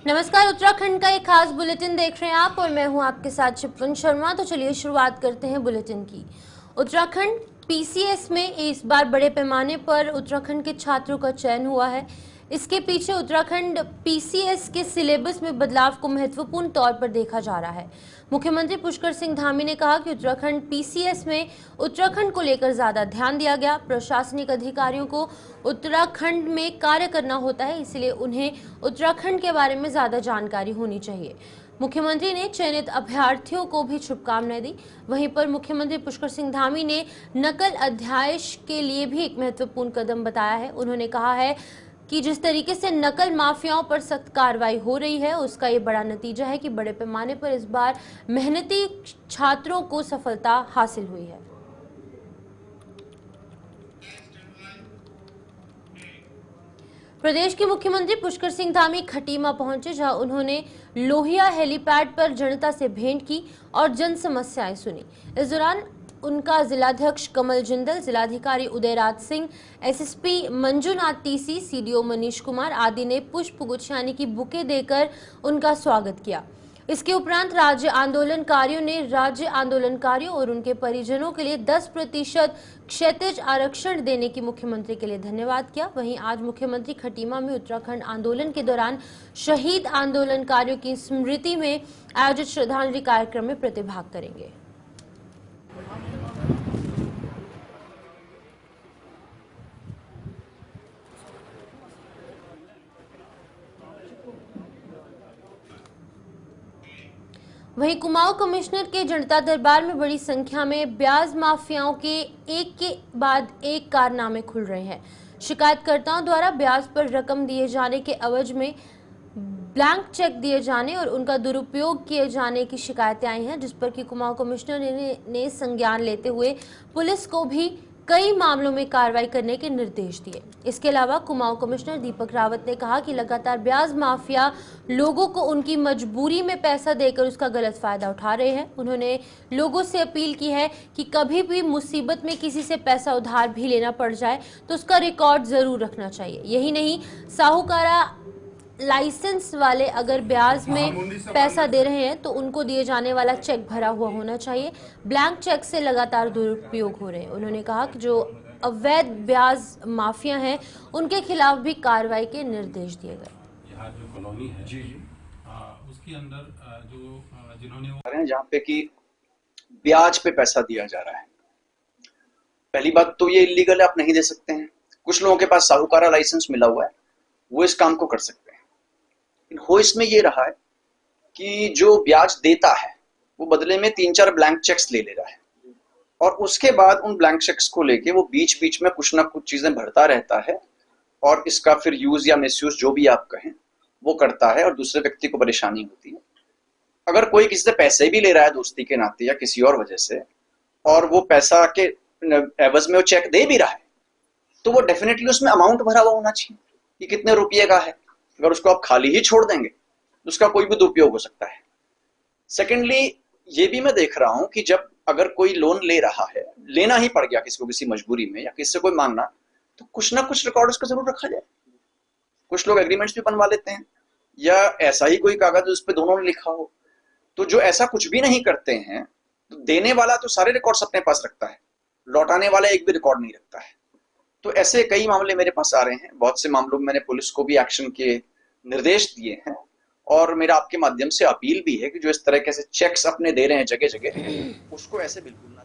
नमस्कार, उत्तराखंड का एक खास बुलेटिन देख रहे हैं आप और मैं हूं आपके साथ शिप्वन शर्मा। तो चलिए शुरुआत करते हैं बुलेटिन की। उत्तराखंड पीसीएस में इस बार बड़े पैमाने पर उत्तराखंड के छात्रों का चयन हुआ है। इसके पीछे उत्तराखंड पीसीएस के सिलेबस में बदलाव को महत्वपूर्ण तौर पर देखा जा रहा है। मुख्यमंत्री पुष्कर सिंह धामी ने कहा कि उत्तराखंड पीसीएस में उत्तराखंड को लेकर ज्यादा ध्यान दिया गया। प्रशासनिक अधिकारियों को उत्तराखंड में कार्य करना होता है, इसलिए उन्हें उत्तराखंड के बारे में ज्यादा जानकारी होनी चाहिए। मुख्यमंत्री ने चयनित अभ्यर्थियों को भी शुभकामनाएं दी। वहीं पर मुख्यमंत्री पुष्कर सिंह धामी ने नकल अध्यादेश के लिए भी एक महत्वपूर्ण कदम बताया है। उन्होंने कहा है कि जिस तरीके से नकल माफियाओं पर सख्त कार्रवाई हो रही है, उसका ये बड़ा नतीजा है कि बड़े पैमाने पर इस बार मेहनती छात्रों को सफलता हासिल हुई है। प्रदेश के मुख्यमंत्री पुष्कर सिंह धामी खटीमा पहुंचे, जहां उन्होंने लोहिया हेलीपैड पर जनता से भेंट की और जन समस्याएं सुनी। इस दौरान उनका जिलाध्यक्ष कमल जिंदल, जिलाधिकारी Udayraj Singh, SSP Manjunath TC, CDO Manish Kumar आदि ने पुष्प गुच्छ यानी कि बुके देकर उनका स्वागत किया। इसके उपरांत राज्य आंदोलनकारियों ने राज्य आंदोलनकारियों और उनके परिजनों के लिए 10% क्षैतिज आरक्षण देने की मुख्यमंत्री के लिए धन्यवाद किया। वहीं आज मुख्यमंत्री खटीमा में उत्तराखंड आंदोलन के दौरान शहीद आंदोलनकारियों की स्मृति में आयोजित श्रद्धांजलि कार्यक्रम में प्रतिभाग करेंगे। वहीं कुमाऊं कमिश्नर के जनता दरबार में बड़ी संख्या में ब्याज माफियाओं के एक के बाद एक कारनामे खुल रहे हैं। शिकायतकर्ताओं द्वारा ब्याज पर रकम दिए जाने के एवज में ब्लैंक चेक दिए जाने और उनका दुरुपयोग किए जाने की शिकायतें आई हैं, जिस पर कि कुमाऊं कमिश्नर ने संज्ञान लेते हुए पुलिस को भी कई मामलों में कार्रवाई करने के निर्देश दिए। इसके अलावा कुमाऊं कमिश्नर दीपक रावत ने कहा कि लगातार ब्याज माफिया लोगों को उनकी मजबूरी में पैसा देकर उसका गलत फायदा उठा रहे हैं। उन्होंने लोगों से अपील की है कि कभी भी मुसीबत में किसी से पैसा उधार भी लेना पड़ जाए तो उसका रिकॉर्ड जरूर रखना चाहिए। यही नहीं, साहूकारा लाइसेंस वाले अगर ब्याज में पैसा दे रहे हैं तो उनको दिए जाने वाला चेक भरा हुआ होना चाहिए। ब्लैंक चेक से लगातार दुरुपयोग हो रहे हैं। उन्होंने कहा कि जो अवैध ब्याज माफिया हैं उनके खिलाफ भी कार्रवाई के निर्देश दिए गए। यहाँ जो कॉलोनी है जी उसके अंदर जो जिन्होंने जहाँ पे कि ब्याज पे पैसा दिया जा रहा है, पहली बात तो ये इलीगल है, आप नहीं दे सकते हैं। कुछ लोगों के पास साहूकारा लाइसेंस मिला हुआ है, वो इस काम को कर सकते हैं। हो इसमें ये रहा है कि जो ब्याज देता है वो बदले में 3-4 ब्लैंक चेक्स ले रहा है और उसके बाद उन ब्लैंक चेक्स को लेके वो बीच बीच में कुछ ना कुछ चीजें भरता रहता है और इसका फिर यूज या मिसयूज जो भी आप कहें वो करता है और दूसरे व्यक्ति को परेशानी होती है। अगर कोई किसी से पैसे भी ले रहा है दोस्ती के नाते या किसी और वजह से और वो पैसा के एवज में वो चेक दे भी रहा है तो वो डेफिनेटली उसमें अमाउंट भरा हुआ होना चाहिए कि कितने रुपये का है। अगर उसको आप खाली ही छोड़ देंगे तो उसका कोई भी दुरुपयोग हो सकता है। सेकेंडली, ये भी मैं देख रहा हूं कि जब अगर कोई लोन ले रहा है, लेना ही पड़ गया किसी को किसी मजबूरी में या किसी से कोई मांगना, तो कुछ ना कुछ रिकॉर्ड उसका जरूर रखा जाए। कुछ लोग एग्रीमेंट्स भी बनवा लेते हैं या ऐसा ही कोई कागज उस पर दोनों ने लिखा हो। तो जो ऐसा कुछ भी नहीं करते हैं, तो देने वाला तो सारे रिकॉर्ड्स अपने पास रखता है, लौटाने वाला एक भी रिकॉर्ड नहीं रखता है। तो ऐसे कई मामले मेरे पास आ रहे हैं। बहुत से मामलों में मैंने पुलिस को भी एक्शन के निर्देश दिए हैं और मेरा आपके माध्यम से अपील भी है कि जो इस तरह के चेक्स अपने दे रहे हैं जगह जगह, उसको ऐसे बिल्कुल ना।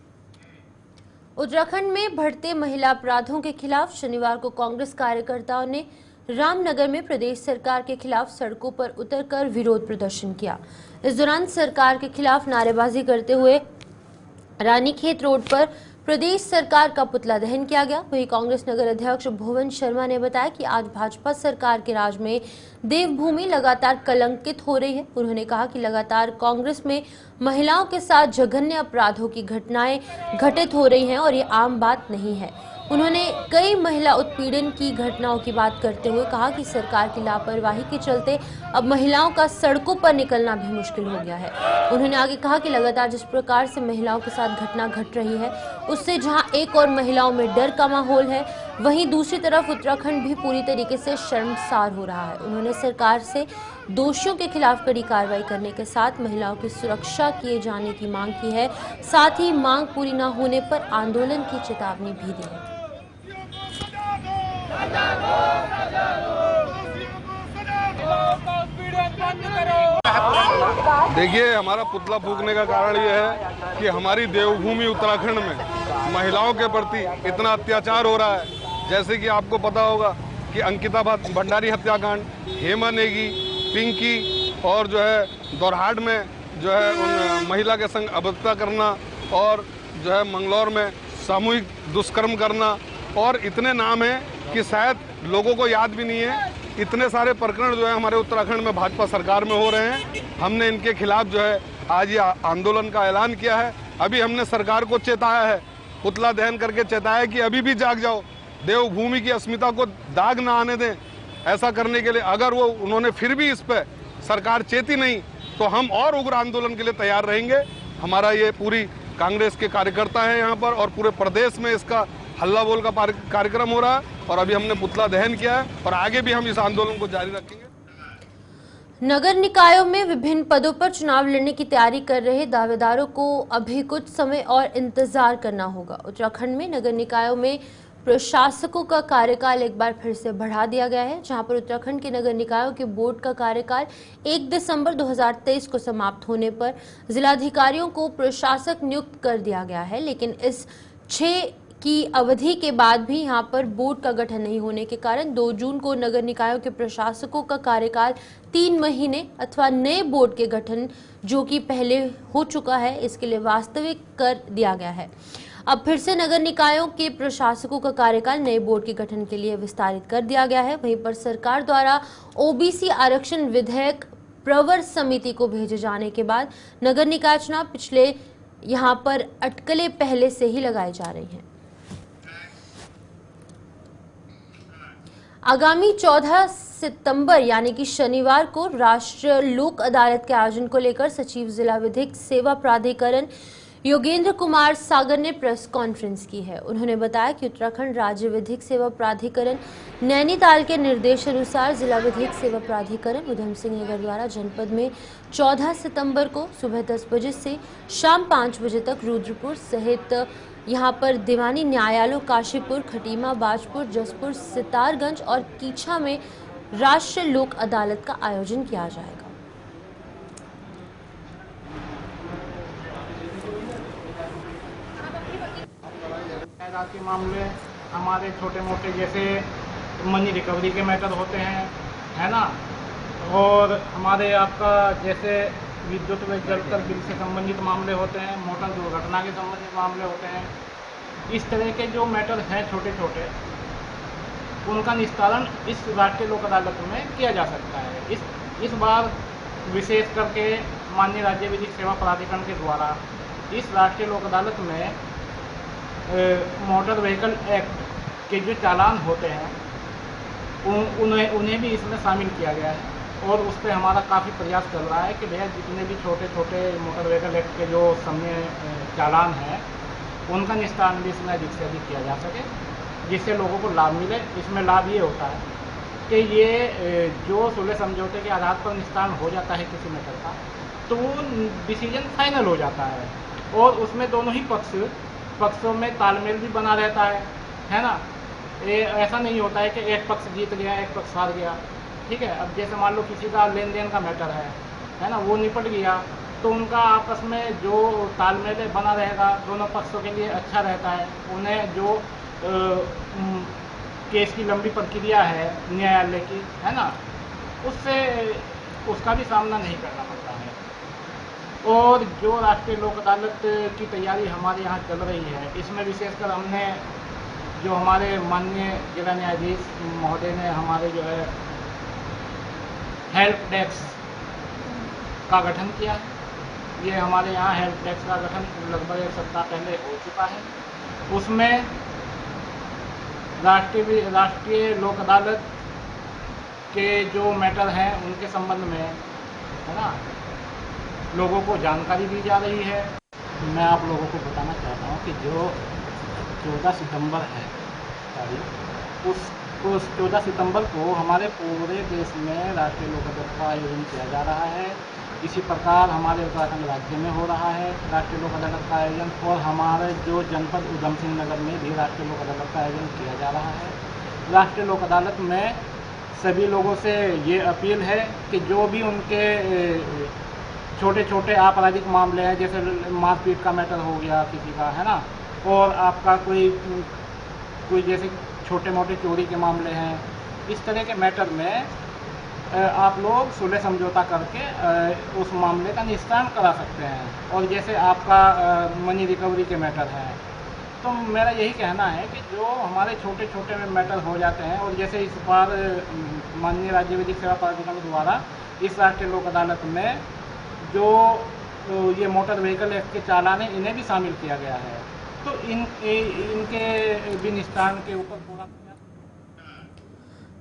उत्तराखंड में बढ़ते महिला अपराधों के खिलाफ शनिवार को कांग्रेस कार्यकर्ताओं ने रामनगर में प्रदेश सरकार के खिलाफ सड़कों पर उतरकर विरोध प्रदर्शन किया। इस दौरान सरकार के खिलाफ नारेबाजी करते हुए रानीखेत रोड पर प्रदेश सरकार का पुतला दहन किया गया। वहीं कांग्रेस नगर अध्यक्ष भुवन शर्मा ने बताया कि आज भाजपा सरकार के राज में देवभूमि लगातार कलंकित हो रही है। उन्होंने कहा कि लगातार कांग्रेस में महिलाओं के साथ जघन्य अपराधों की घटनाएं घटित हो रही हैं और ये आम बात नहीं है। उन्होंने कई महिला उत्पीड़न की घटनाओं की बात करते हुए कहा कि सरकार की लापरवाही के चलते अब महिलाओं का सड़कों पर निकलना भी मुश्किल हो गया है। उन्होंने आगे कहा कि लगातार जिस प्रकार से महिलाओं के साथ घटना घट रही है, उससे जहां एक और महिलाओं में डर का माहौल है, वहीं दूसरी तरफ उत्तराखंड भी पूरी तरीके से शर्मसार हो रहा है। उन्होंने सरकार से दोषियों के खिलाफ कड़ी कार्रवाई करने के साथ महिलाओं की सुरक्षा किए जाने की मांग की है। साथ ही मांग पूरी न होने पर आंदोलन की चेतावनी भी दी है। देखिए, हमारा पुतला फूंकने का कारण यह है कि हमारी देवभूमि उत्तराखंड में महिलाओं के प्रति इतना अत्याचार हो रहा है। जैसे कि आपको पता होगा कि अंकिता भंडारी हत्याकांड, हेमा नेगी, पिंकी और जो है दोरहाट में जो है उन महिला के संग अभद्रता करना और जो है मंगलौर में सामूहिक दुष्कर्म करना और इतने नाम हैं कि शायद लोगों को याद भी नहीं है। इतने सारे प्रकरण जो है हमारे उत्तराखंड में भाजपा सरकार में हो रहे हैं। हमने इनके खिलाफ जो है आज ये आंदोलन का ऐलान किया है। अभी हमने सरकार को चेताया है, पुतला दहन करके चेताया है कि अभी भी जाग जाओ, देवभूमि की अस्मिता को दाग ना आने दें। ऐसा करने के लिए अगर उन्होंने फिर भी इस पर सरकार चेती नहीं तो हम और उग्र आंदोलन के लिए तैयार रहेंगे। हमारा ये पूरी कांग्रेस के कार्यकर्ता हैं यहाँ पर और पूरे प्रदेश में इसका हल्ला बोल का कार्यक्रम हो रहा है और अभी हमने पुतला दहन किया है और आगे भी हम इस आंदोलन को जारी रखेंगे। नगर निकायों में विभिन्न पदों पर चुनाव लड़ने की तैयारी कर रहे दावेदारों को अभी कुछ समय और इंतजार करना होगा। उत्तराखंड में नगर निकायों में प्रशासकों का कार्यकाल एक बार फिर से बढ़ा दिया गया है, जहां पर उत्तराखंड के नगर निकायों के बोर्ड का कार्यकाल 1 दिसंबर 2023 को समाप्त होने पर जिलाधिकारियों को प्रशासक नियुक्त कर दिया गया है। लेकिन इस 6 की अवधि के बाद भी यहां पर बोर्ड का गठन नहीं होने के कारण 2 जून को नगर निकायों के प्रशासकों का कार्यकाल 3 महीने अथवा नए बोर्ड के गठन जो कि पहले हो चुका है इसके लिए वास्तविक कर दिया गया है। अब फिर से नगर निकायों के प्रशासकों का कार्यकाल नए बोर्ड के गठन के लिए विस्तारित कर दिया गया है। वहीं पर सरकार द्वारा ओबीसी आरक्षण विधेयक प्रवर समिति को भेजे जाने के बाद नगर निकाय चुनाव पिछले यहां पर अटकलें पहले से ही लगाई जा रही हैं। आगामी 14 सितंबर यानी कि शनिवार को राष्ट्रीय लोक अदालत के आयोजन को लेकर सचिव जिला विधिक सेवा प्राधिकरण योगेंद्र कुमार सागर ने प्रेस कॉन्फ्रेंस की है। उन्होंने बताया कि उत्तराखंड राज्य विधिक सेवा प्राधिकरण नैनीताल के निर्देश अनुसार जिला विधिक सेवा प्राधिकरण उधम सिंह नगर द्वारा जनपद में 14 सितंबर को सुबह 10 बजे से शाम 5 बजे तक रुद्रपुर सहित यहाँ पर दीवानी न्यायालयों काशीपुर, खटीमा, बाजपुर, जसपुर, सितारगंज और कीछा में राष्ट्रीय लोक अदालत का आयोजन किया जाएगा। के मामले हमारे छोटे मोटे जैसे मनी रिकवरी के मैटर होते हैं, है ना, और हमारे आपका जैसे विद्युत व जल कर बिल से संबंधित मामले होते हैं, मोटर दुर्घटना के संबंधित मामले होते हैं। इस तरह के जो मैटर हैं छोटे छोटे उनका निस्तारण इस राष्ट्रीय लोक अदालत में किया जा सकता है। इस बार विशेष करके माननीय राज्य विधिक सेवा प्राधिकरण के द्वारा इस राष्ट्रीय लोक अदालत में मोटर व्हीकल एक्ट के जो चालान होते हैं उन्हें भी इसमें शामिल किया गया है और उस पर हमारा काफ़ी प्रयास चल रहा है कि भैया जितने भी छोटे छोटे मोटर व्हीकल एक्ट के जो समय चालान हैं उनका निस्तारण भी इसमें अधिक से अधिक किया जा सके, जिससे लोगों को लाभ मिले। इसमें लाभ ये होता है कि ये जो सुलह समझौते के आधार पर निस्तारण हो जाता है किसी मैटर का तो वो डिसीजन फाइनल हो जाता है और उसमें दोनों ही पक्षों में तालमेल भी बना रहता है ना। ये ऐसा नहीं होता है कि एक पक्ष जीत गया एक पक्ष हार गया, ठीक है। अब जैसे मान लो किसी का लेन देन का मैटर है ना, वो निपट गया तो उनका आपस में जो तालमेल बना रहेगा दोनों पक्षों के लिए अच्छा रहता है। उन्हें जो केस की लंबी प्रक्रिया है न्यायालय की, है ना, उसका भी सामना नहीं करना पड़ता है। और जो राष्ट्रीय लोक अदालत की तैयारी हमारे यहाँ चल रही है इसमें विशेषकर हमने जो हमारे माननीय जिला न्यायाधीश महोदय ने हमारे जो है हेल्प डेस्क का गठन किया। ये हमारे यहाँ हेल्प डेस्क का गठन लगभग 1 सप्ताह पहले हो चुका है। उसमें राष्ट्रीय लोक अदालत के जो मैटर हैं उनके संबंध में, है ना, लोगों को जानकारी दी जा रही है। मैं आप लोगों को बताना चाहता हूँ कि जो 14 सितंबर है तारीख, उस तो 14 सितंबर को हमारे पूरे देश में राष्ट्रीय लोक अदालत का आयोजन किया जा रहा है। इसी प्रकार हमारे उत्तराखंड राज्य में हो रहा है राष्ट्रीय लोक अदालत का आयोजन, और हमारे जो जनपद उधम सिंह नगर में भी राष्ट्रीय लोक अदालत का आयोजन किया जा रहा है। राष्ट्रीय लोक अदालत में सभी लोगों से ये अपील है कि जो भी उनके छोटे छोटे आपराधिक मामले हैं, जैसे मारपीट का मैटर हो गया किसी का, है ना, और आपका कोई जैसे छोटे मोटे चोरी के मामले हैं, इस तरह के मैटर में आप लोग सुलह समझौता करके उस मामले का निस्तारण करा सकते हैं। और जैसे आपका मनी रिकवरी के मैटर है, तो मेरा यही कहना है कि जो हमारे छोटे छोटे मैटर हो जाते हैं, और जैसे इस बार माननीय राज्य विधिक सेवा प्राधिकरण द्वारा इस राष्ट्रीय लोक अदालत में जो ये मोटर व्हीकल एक्ट के चालान है, इन्हें भी शामिल किया गया है, तो इनके भी निस्तारण के ऊपर पूरा।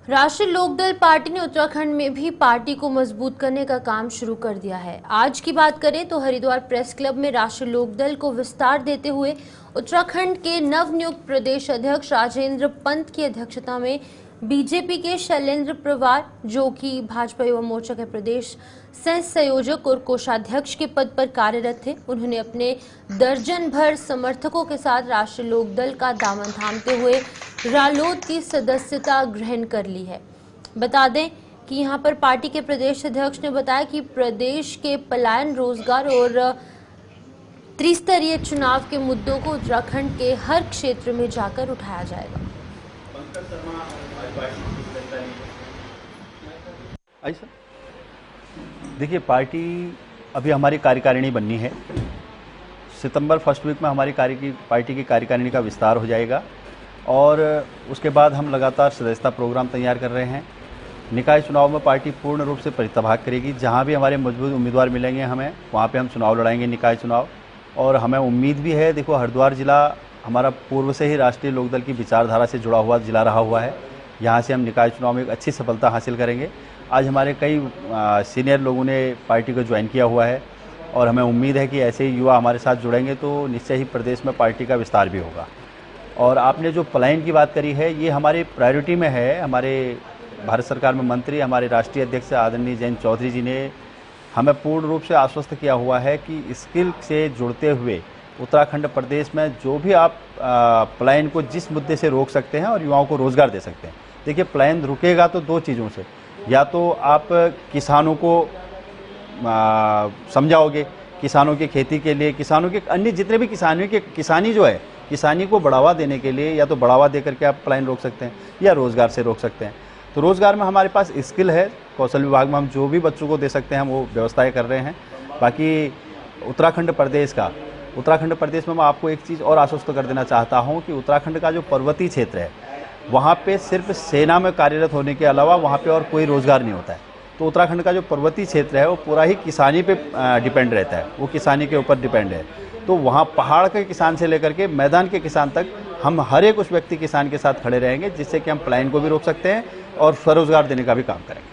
राष्ट्रीय लोकदल पार्टी ने उत्तराखंड में भी पार्टी को मजबूत करने का काम शुरू कर दिया है। आज की बात करें तो हरिद्वार प्रेस क्लब में राष्ट्रीय लोकदल को विस्तार देते हुए उत्तराखंड के नवनियुक्त प्रदेश अध्यक्ष राजेंद्र पंत की अध्यक्षता में बीजेपी के शैलेंद्र पवार, जो कि भाजपा युवा मोर्चा के प्रदेश सह संयोजक और कोषाध्यक्ष के पद पर कार्यरत थे, उन्होंने अपने दर्जन भर समर्थकों के साथ राष्ट्रीय लोकदल का दामन थामते हुए रालोद की सदस्यता ग्रहण कर ली है। बता दें कि यहां पर पार्टी के प्रदेश अध्यक्ष ने बताया कि प्रदेश के पलायन, रोजगार और त्रिस्तरीय चुनाव के मुद्दों को उत्तराखंड के हर क्षेत्र में जाकर उठाया जाएगा। ऐसा देखिए, पार्टी अभी हमारी कार्यकारिणी बननी है। सितंबर फर्स्ट वीक में हमारी पार्टी की कार्यकारिणी का विस्तार हो जाएगा, और उसके बाद हम लगातार सदस्यता प्रोग्राम तैयार कर रहे हैं। निकाय चुनाव में पार्टी पूर्ण रूप से प्रतिभाग करेगी। जहां भी हमारे मजबूत उम्मीदवार मिलेंगे हमें, वहां पे हम चुनाव लड़ाएंगे, निकाय चुनाव। और हमें उम्मीद भी है, देखो हरिद्वार जिला हमारा पूर्व से ही राष्ट्रीय लोकदल की विचारधारा से जुड़ा हुआ जिला रहा हुआ है। यहाँ से हम निकाय चुनाव में एक अच्छी सफलता हासिल करेंगे। आज हमारे कई सीनियर लोगों ने पार्टी को ज्वाइन किया हुआ है, और हमें उम्मीद है कि ऐसे ही युवा हमारे साथ जुड़ेंगे तो निश्चय ही प्रदेश में पार्टी का विस्तार भी होगा। और आपने जो पलायन की बात करी है, ये हमारी प्रायोरिटी में है। हमारे भारत सरकार में मंत्री, हमारे राष्ट्रीय अध्यक्ष आदरणीय जयंत चौधरी जी ने हमें पूर्ण रूप से आश्वस्त किया हुआ है कि स्किल से जुड़ते हुए उत्तराखंड प्रदेश में जो भी आप पलायन को जिस मुद्दे से रोक सकते हैं और युवाओं को रोजगार दे सकते हैं। देखिए, पलायन रुकेगा तो दो चीज़ों से, या तो आप किसानों को समझाओगे, किसानों की खेती के लिए, किसानों के अन्य जितने भी किसानी जो है, किसानी को बढ़ावा देने के लिए या तो बढ़ावा दे करके आप पलायन रोक सकते हैं, या रोजगार से रोक सकते हैं। तो रोजगार में हमारे पास स्किल है, कौशल विभाग में हम जो भी बच्चों को दे सकते हैं हम वो व्यवस्थाएं कर रहे हैं। बाकी उत्तराखंड प्रदेश में मैं आपको एक चीज़ और आश्वस्त कर देना चाहता हूं कि उत्तराखंड का जो पर्वतीय क्षेत्र है, वहाँ पे सिर्फ सेना में कार्यरत होने के अलावा वहाँ पे और कोई रोजगार नहीं होता है। तो उत्तराखंड का जो पर्वतीय क्षेत्र है वो पूरा ही किसानी पे डिपेंड रहता है, वो किसानी के ऊपर डिपेंड है। तो वहाँ पहाड़ के किसान से लेकर के मैदान के किसान तक हम हर एक उस व्यक्ति किसान के साथ खड़े रहेंगे, जिससे कि हम पलायन को भी रोक सकते हैं और स्वरोजगार देने का भी काम करेंगे।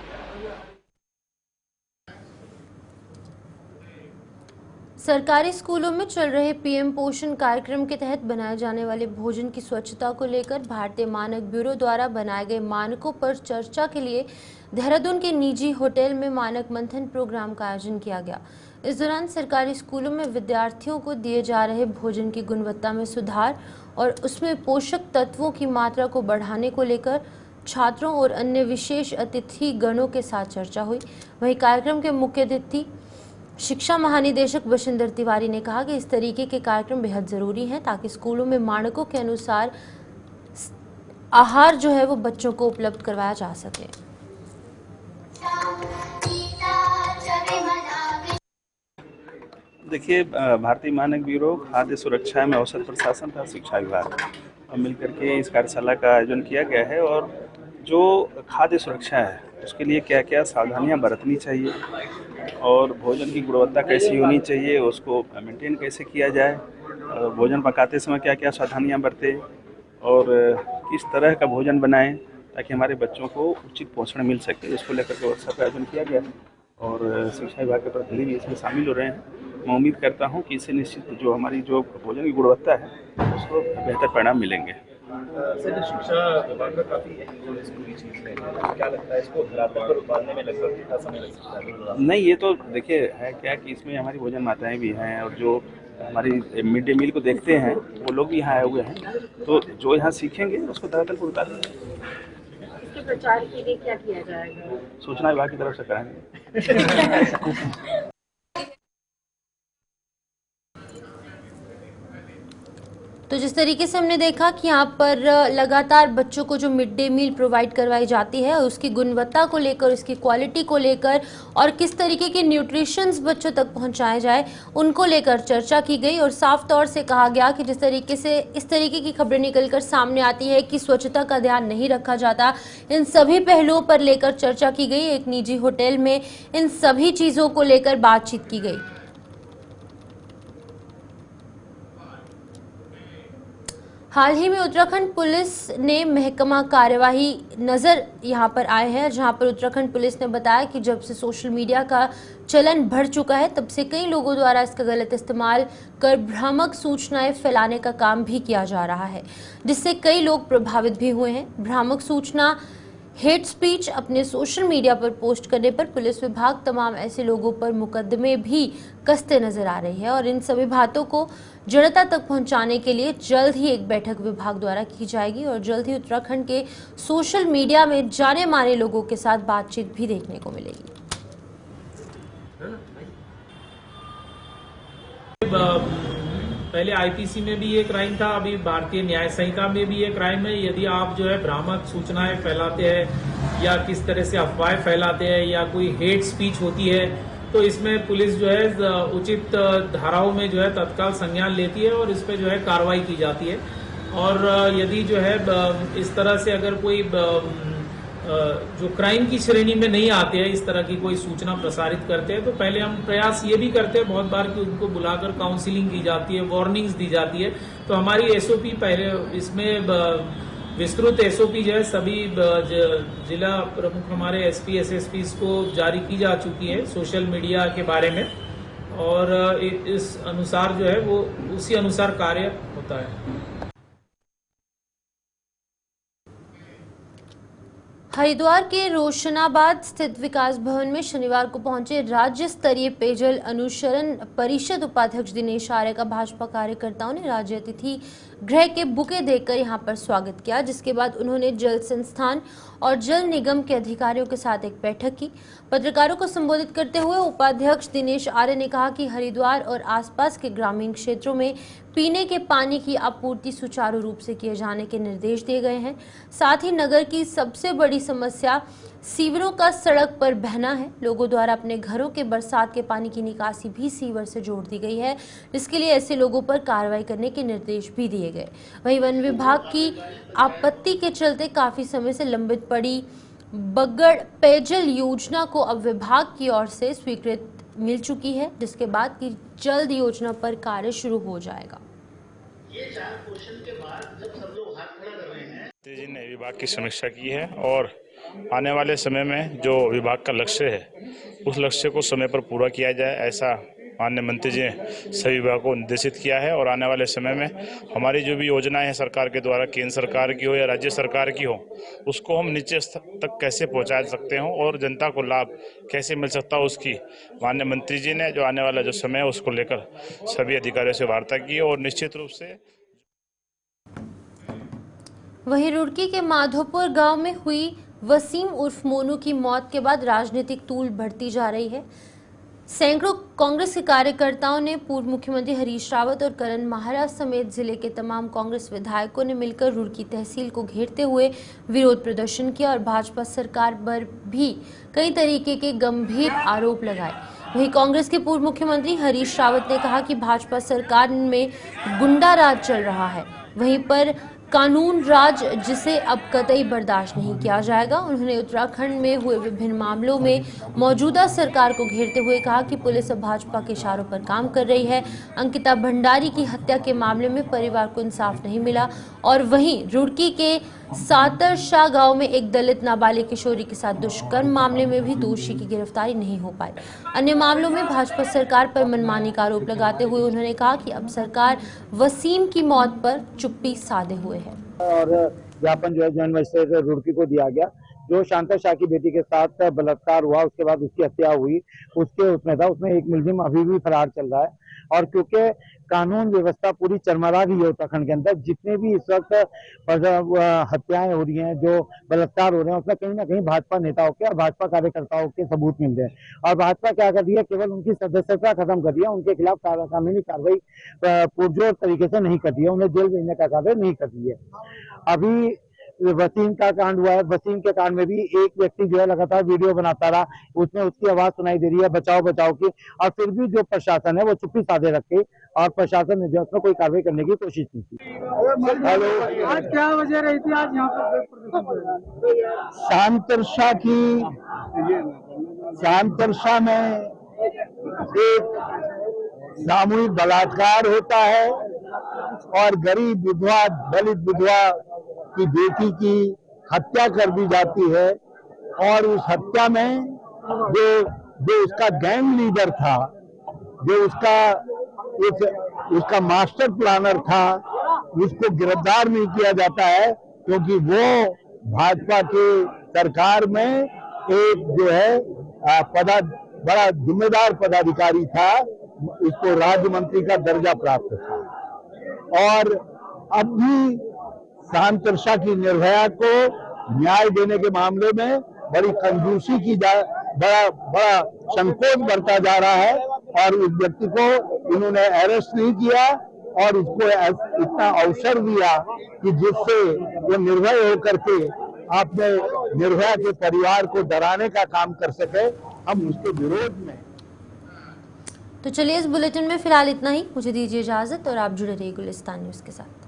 सरकारी स्कूलों में चल रहे पीएम पोषण कार्यक्रम के तहत बनाए जाने वाले भोजन की स्वच्छता को लेकर भारतीय मानक ब्यूरो द्वारा बनाए गए मानकों पर चर्चा के लिए देहरादून के निजी होटल में मानक मंथन प्रोग्राम का आयोजन किया गया। इस दौरान सरकारी स्कूलों में विद्यार्थियों को दिए जा रहे भोजन की गुणवत्ता में सुधार और उसमें पोषक तत्वों की मात्रा को बढ़ाने को लेकर छात्रों और अन्य विशेष अतिथि गणों के साथ चर्चा हुई। वहीं कार्यक्रम के मुख्य अतिथि शिक्षा महानिदेशक बशिंदर तिवारी ने कहा कि इस तरीके के कार्यक्रम बेहद ज़रूरी हैं ताकि स्कूलों में मानकों के अनुसार आहार जो है वो बच्चों को उपलब्ध करवाया जा सके। देखिए, भारतीय मानक ब्यूरो, खाद्य सुरक्षा एवं औषध प्रशासन तथा शिक्षा विभाग और मिलकर के इस कार्यशाला का आयोजन किया गया है। और जो खाद्य सुरक्षा है उसके लिए क्या क्या सावधानियां बरतनी चाहिए और भोजन की गुणवत्ता कैसी होनी चाहिए, उसको मेंटेन कैसे किया जाए, भोजन पकाते समय क्या क्या सावधानियां बरतें और किस तरह का भोजन बनाएं ताकि हमारे बच्चों को उचित पोषण मिल सके, इसको लेकर के वर्कशॉप का आयोजन किया गया और शिक्षा विभाग के प्रतिनिधि भी इसमें शामिल हो रहे हैं। मैं उम्मीद करता हूं कि इससे निश्चित जो हमारी जो भोजन की गुणवत्ता है उसको बेहतर परिणाम मिलेंगे। सर, शिक्षा विभाग का काफी अहम रोल इस पूरी चीज में है। क्या लगता है इसको धरातल पर उतारने में लगभग कितना समय लग सकता है? नहीं, ये तो देखिए है क्या कि इसमें हमारी भोजन माताएं भी हैं और जो हमारी मिड डे मील को देखते हैं वो लोग भी यहाँ आए हुए हैं, तो जो यहाँ सीखेंगे उसको धरातल पर उतारेंगे। इसके प्रचार के लिए क्या किया जाएगा? सूचना विभाग की तरफ से कराएंगे। तो जिस तरीके से हमने देखा कि यहाँ पर लगातार बच्चों को जो मिड डे मील प्रोवाइड करवाई जाती है उसकी गुणवत्ता को लेकर, उसकी क्वालिटी को लेकर और किस तरीके के न्यूट्रिशंस बच्चों तक पहुँचाए जाए उनको लेकर चर्चा की गई। और साफ तौर से कहा गया कि जिस तरीके से इस तरीके की खबरें निकलकर सामने आती है कि स्वच्छता का ध्यान नहीं रखा जाता, इन सभी पहलुओं पर लेकर चर्चा की गई। एक निजी होटल में इन सभी चीज़ों को लेकर बातचीत की गई। हाल ही में उत्तराखंड पुलिस ने महकमा कार्यवाही नज़र यहाँ पर आए हैं, जहाँ पर उत्तराखंड पुलिस ने बताया कि जब से सोशल मीडिया का चलन बढ़ चुका है तब से कई लोगों द्वारा इसका गलत इस्तेमाल कर भ्रामक सूचनाएं फैलाने का काम भी किया जा रहा है, जिससे कई लोग प्रभावित भी हुए हैं। भ्रामक सूचना, हेट स्पीच अपने सोशल मीडिया पर पोस्ट करने पर पुलिस विभाग तमाम ऐसे लोगों पर मुकदमे भी कसते नजर आ रही है और इन सभी बातों को जनता तक पहुंचाने के लिए जल्द ही एक बैठक विभाग द्वारा की जाएगी और जल्द ही उत्तराखंड के सोशल मीडिया में जाने माने लोगों के साथ बातचीत भी देखने को मिलेगी। पहले आईपीसी में भी ये क्राइम था, अभी भारतीय न्याय संहिता में भी ये क्राइम है। यदि आप जो है भ्रामक सूचनाएं फैलाते हैं या किस तरह से अफवाहें फैलाते हैं या कोई हेट स्पीच होती है तो इसमें पुलिस जो है उचित धाराओं में जो है तत्काल संज्ञान लेती है और इस पे जो है कार्रवाई की जाती है। और यदि जो है इस तरह से अगर कोई जो क्राइम की श्रेणी में नहीं आते हैं, इस तरह की कोई सूचना प्रसारित करते हैं, तो पहले हम प्रयास ये भी करते हैं बहुत बार कि उनको बुलाकर काउंसलिंग की जाती है, वार्निंग्स दी जाती है। तो हमारी एसओपी पहले इसमें विस्तृत एसओपी जो है सभी जिला प्रमुख हमारे एसपी एसएसपी को जारी की जा चुकी है सोशल मीडिया के बारे में और इस अनुसार जो है वो उसी अनुसार कार्य होता है। हरिद्वार के रोशनाबाद स्थित विकास भवन में शनिवार को पहुंचे राज्य स्तरीय पेयजल अनुसरण परिषद उपाध्यक्ष दिनेश आर्य का भाजपा कार्यकर्ताओं ने राज्य अतिथि गृह के बुके देकर यहां पर स्वागत किया, जिसके बाद उन्होंने जल संस्थान और जल निगम के अधिकारियों के साथ एक बैठक की। पत्रकारों को संबोधित करते हुए उपाध्यक्ष दिनेश आर्य ने कहा कि हरिद्वार और आसपास के ग्रामीण क्षेत्रों में पीने के पानी की आपूर्ति सुचारू रूप से किए जाने के निर्देश दिए गए हैं। साथ ही नगर की सबसे बड़ी समस्या सीवरों का सड़क पर बहना है। लोगों द्वारा अपने घरों के बरसात के पानी की निकासी भी सीवर से जोड़ दी गई है, जिसके लिए ऐसे लोगों पर कार्रवाई करने के निर्देश भी दिए गए। वहीं वन विभाग की आपत्ति के चलते काफी समय से लंबित पड़ी बगड़ पेयजल योजना को अब विभाग की ओर से स्वीकृत मिल चुकी है, जिसके बाद की जल्द योजना पर कार्य शुरू हो जाएगा। ये 4 क्वेश्चन के बाद जब सब लोग हाथ खड़ा कर रहे हैं, जी ने विभाग की समीक्षा की है और आने वाले समय में जो विभाग का लक्ष्य है उस लक्ष्य को समय पर पूरा किया जाए, ऐसा माननीय मंत्री जी ने सभी विभागों को निर्देशित किया है। और आने वाले समय में हमारी जो भी योजनाएं हैं सरकार के द्वारा, केंद्र सरकार की हो या राज्य सरकार की हो, उसको हम नीचे तक कैसे पहुंचा सकते हो और जनता को लाभ कैसे मिल सकता हो, उसकी माननीय मंत्री जी ने जो आने वाला जो समय है उसको लेकर सभी अधिकारियों से वार्ता की और निश्चित रूप से। वहीं रुड़की के माधोपुर गांव में हुई वसीम उर्फ मोनू की मौत के बाद राजनीतिक तूल बढ़ती जा रही है। सैकड़ों कांग्रेस के कार्यकर्ताओं ने पूर्व मुख्यमंत्री हरीश रावत और करण महाराज समेत जिले के तमाम कांग्रेस विधायकों ने मिलकर रुड़की तहसील को घेरते हुए विरोध प्रदर्शन किया और भाजपा सरकार पर भी कई तरीके के गंभीर आरोप लगाए। वहीं कांग्रेस के पूर्व मुख्यमंत्री हरीश रावत ने कहा कि भाजपा सरकार में गुंडा राज चल रहा है, वहीं पर कानून राज जिसे अब कतई बर्दाश्त नहीं किया जाएगा। उन्होंने उत्तराखंड में हुए विभिन्न मामलों में मौजूदा सरकार को घेरते हुए कहा कि पुलिस अब भाजपा के इशारों पर काम कर रही है। अंकिता भंडारी की हत्या के मामले में परिवार को इंसाफ नहीं मिला और वहीं रुड़की के सातरशाह गांव में एक दलित नाबालिग किशोरी के साथ दुष्कर्म मामले में भी दोषी की गिरफ्तारी नहीं हो पाई। अन्य मामलों में भाजपा सरकार पर मनमानी का आरोप लगाते हुए उन्होंने कहा कि अब सरकार वसीम की मौत पर चुप्पी साधे हुए है। और ज्ञापन जो है जॉइंट मजिस्ट्रेट रुड़की को दिया गया। जो शांता शाह की बेटी के साथ बलात्कार हुआ, उसके बाद उसकी हत्या हुई, उसके उसमें था, उसमें एक मुलजिम अभी भी फरार चल रहा है। और क्योंकि कानून व्यवस्था पूरी चरमरा गई है उत्तराखंड के अंदर, जितने भी इस वक्त हत्याएं हो रही हैं, जो बलात्कार हो रहे हैं, उसमें कहीं ना कहीं भाजपा नेताओं के और भाजपा कार्यकर्ताओं के सबूत मिल रहे हैं। और भाजपा क्या कर रही है, केवल उनकी सदस्यता खत्म कर दिया, उनके खिलाफ कानूनी कार्रवाई पुरजोर तरीके से नहीं कर रही है, उन्हें जेल भेजने का कार्य नहीं कर रही है। अभी वसीम का कांड हुआ है, वसीम के कांड में भी एक व्यक्ति जो है लगातार वीडियो बनाता रहा, उसमें उसकी आवाज सुनाई दे रही है बचाओ बचाओ की, और फिर भी जो प्रशासन है वो चुप्पी साधे रखे और प्रशासन ने जो उसमें कोई कार्रवाई करने की कोशिश नहीं की। हेलो, आज क्या वजह रही थी आज यहाँ पर? शांतरशा में एक सामूहिक बलात्कार होता है और गरीब विधवा, दलित विधवा की बेटी की हत्या कर दी जाती है। और उस हत्या में जो उसका गैंग लीडर था, जो उसका मास्टर प्लानर था, उसको गिरफ्तार नहीं किया जाता है, क्योंकि वो भाजपा की सरकार में एक जो है बड़ा जिम्मेदार पदाधिकारी था, उसको राज्य मंत्री का दर्जा प्राप्त था। और अब भी शांतरशा की निर्भया को न्याय देने के मामले में बड़ी कंजूसी की बड़ा संकोच बढ़ता जा रहा है। और उस व्यक्ति को इन्होंने अरेस्ट नहीं किया और उसको इतना अवसर दिया कि जिससे वो निर्भय होकर के अपने निर्भया के परिवार को डराने का काम कर सके। हम उसके विरोध में। तो चलिए इस बुलेटिन में फिलहाल इतना ही। मुझे दीजिए इजाजत और आप जुड़े रहिए गुलिस्तान न्यूज़ के साथ।